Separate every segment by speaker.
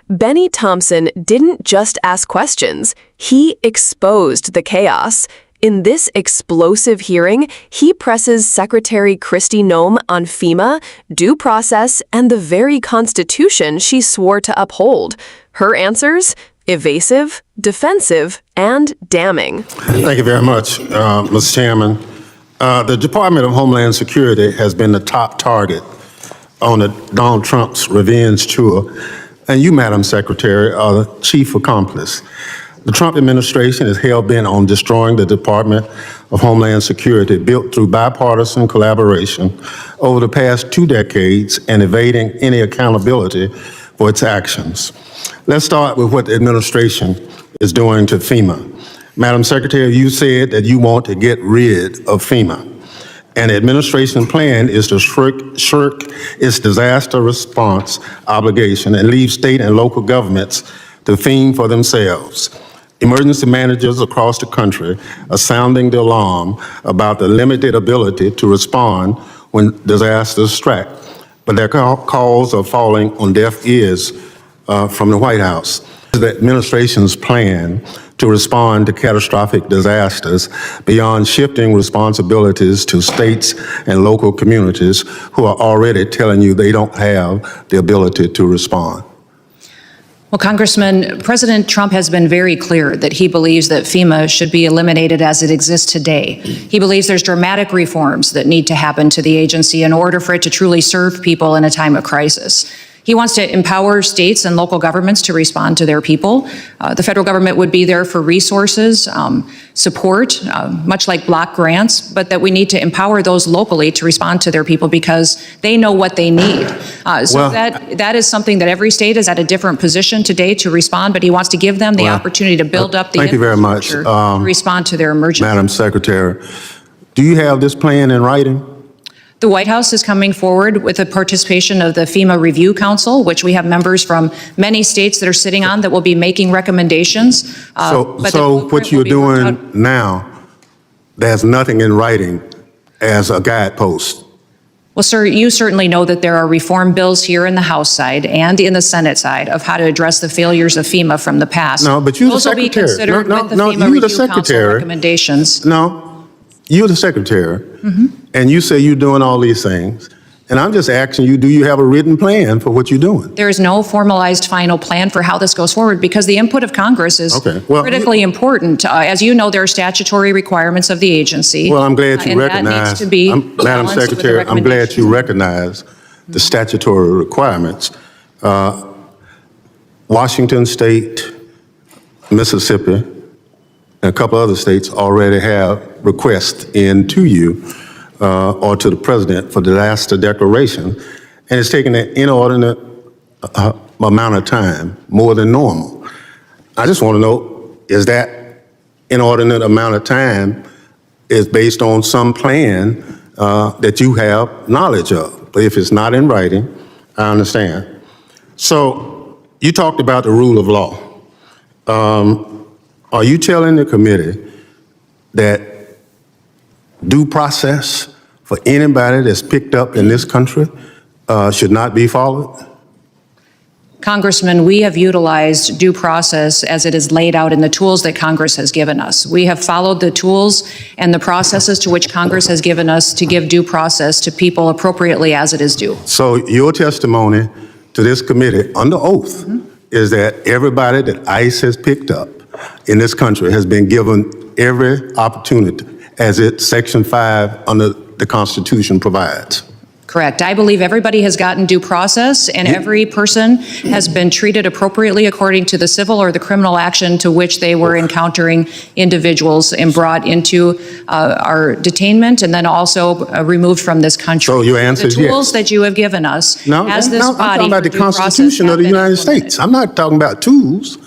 Speaker 1: Bennie Thompson didn't just ask questions, he exposed the chaos. In this explosive hearing, he presses Secretary Kristi Noem on FEMA, due process, and the very Constitution she swore to uphold. Her answers? Evasive, defensive, and damning.
Speaker 2: Thank you very much, Mr. Chairman. The Department of Homeland Security has been the top target on Donald Trump's revenge tour, and you, Madam Secretary, are the chief accomplice. The Trump administration is hell-bent on destroying the Department of Homeland Security, built through bipartisan collaboration over the past 2 decades and evading any accountability for its actions. Let's start with what the administration is doing to FEMA. Madam Secretary, you said that you want to get rid of FEMA, and the administration plan is to shirk its disaster response obligation and leave state and local governments to fend for themselves. Emergency managers across the country are sounding the alarm about the limited ability to respond when disasters strike, but their calls are falling on deaf ears from the White House. The administration's plan to respond to catastrophic disasters beyond shifting responsibilities to states and local communities who are already telling you they don't have the ability to respond.
Speaker 3: Well, Congressman, President Trump has been very clear that he believes that FEMA should be eliminated as it exists today. He believes there's dramatic reforms that need to happen to the agency in order for it to truly serve people in a time of crisis. He wants to empower states and local governments to respond to their people. The federal government would be there for resources, support, much like block grants, but that we need to empower those locally to respond to their people because they know what they need. That is something that every state is at a different position today to respond, but he wants to give them the opportunity to build up the infrastructure to respond to their emergency.
Speaker 2: Madam Secretary, do you have this plan in writing?
Speaker 3: The White House is coming forward with the participation of the FEMA Review Council, which we have members from many states that are sitting on that will be making recommendations.
Speaker 2: So what you're doing now, there's nothing in writing as a guidepost.
Speaker 3: Well, sir, you certainly know that there are reform bills here in the House side and in the Senate side of how to address the failures of FEMA from the past.
Speaker 2: No, but you're the Secretary.
Speaker 3: Those will be considered with the FEMA Review Council recommendations.
Speaker 2: No, you're the Secretary, and you say you're doing all these things. And I'm just asking you, do you have a written plan for what you're doing?
Speaker 3: There is no formalized final plan for how this goes forward because the input of Congress is critically important. As you know, there are statutory requirements of the agency.
Speaker 2: Well, I'm glad you recognize, Madam Secretary, I'm glad you recognize the statutory requirements. Washington State, Mississippi, and a couple other states already have requests in to you or to the president for disaster declaration, and it's taken an inordinate amount of time, more than normal. I just want to know, is that inordinate amount of time is based on some plan that you have knowledge of? But if it's not in writing, I understand. So you talked about the rule of law. Are you telling the committee that due process for anybody that's picked up in this country should not be followed?
Speaker 3: Congressman, we have utilized due process as it is laid out in the tools that Congress has given us. We have followed the tools and the processes to which Congress has given us to give due process to people appropriately as it is due.
Speaker 2: So your testimony to this committee under oath is that everybody that ICE has picked up in this country has been given every opportunity as Section 5 under the Constitution provides.
Speaker 3: Correct. I believe everybody has gotten due process and every person has been treated appropriately according to the civil or the criminal action to which they were encountering individuals and brought into our detainment and then also removed from this country.
Speaker 2: So your answer is yes.
Speaker 3: The tools that you have given us as this
Speaker 2: I'm
Speaker 3: body
Speaker 2: talking about the Constitution of the United States. I'm not talking about tools.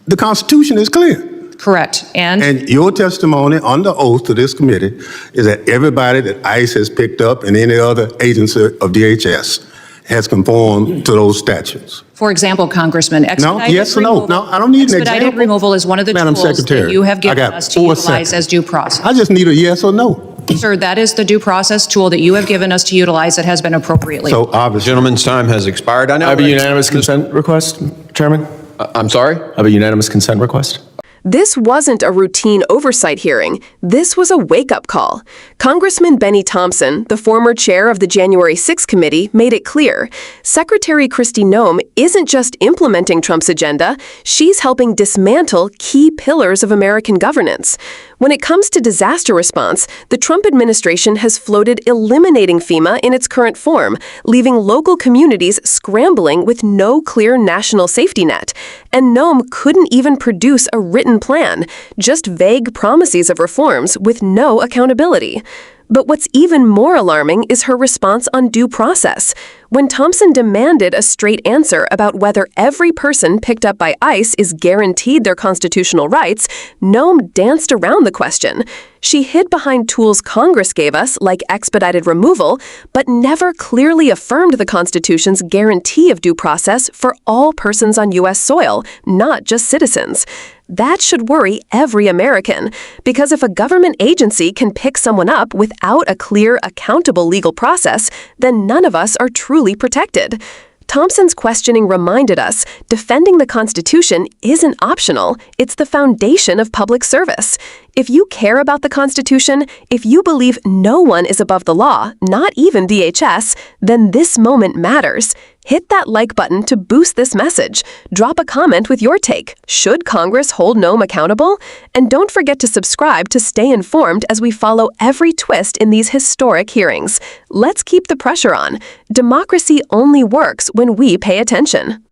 Speaker 2: The Constitution is clear.
Speaker 3: Correct.
Speaker 2: And your testimony under oath to this committee is that everybody that ICE has picked up and any other agency of DHS has conformed to those statutes.
Speaker 3: For example, Congressman,
Speaker 2: yes or no? No, I don't need an example.
Speaker 3: Expedited removal is one of the
Speaker 2: Madam
Speaker 3: tools
Speaker 2: Secretary,
Speaker 3: that you have given us to utilize as due process.
Speaker 2: I just need a yes or no.
Speaker 3: Sir, that is the due process tool that you have given us to utilize that has been appropriately.
Speaker 2: So obviously.
Speaker 4: The gentleman's time has expired. I
Speaker 5: have a unanimous consent request.
Speaker 4: Chairman,
Speaker 5: I'm sorry?
Speaker 4: I have a unanimous consent request.
Speaker 1: This wasn't a routine oversight hearing. This was a wake-up call. Congressman Bennie Thompson, the former chair of the January 6 committee, made it clear. Secretary Kristi Noem isn't just implementing Trump's agenda, she's helping dismantle key pillars of American governance. When it comes to disaster response, the Trump administration has floated eliminating FEMA in its current form, leaving local communities scrambling with no clear national safety net. And Noem couldn't even produce a written plan, just vague promises of reforms with no accountability. But what's even more alarming is her response on due process. When Thompson demanded a straight answer about whether every person picked up by ICE is guaranteed their constitutional rights, Noem danced around the question. She hid behind tools Congress gave us, like expedited removal, but never clearly affirmed the Constitution's guarantee of due process for all persons on U.S. soil, not just citizens. That should worry every American, because if a government agency can pick someone up without a clear, accountable legal process, then none of us are truly protected. Thompson's questioning reminded us defending the Constitution isn't optional, it's the foundation of public service. If you care about the Constitution, if you believe no one is above the law, not even DHS, then this moment matters. Hit that like button to boost this message. Drop a comment with your take. Should Congress hold Noem accountable? And don't forget to subscribe to stay informed as we follow every twist in these historic hearings. Let's keep the pressure on. Democracy only works when we pay attention.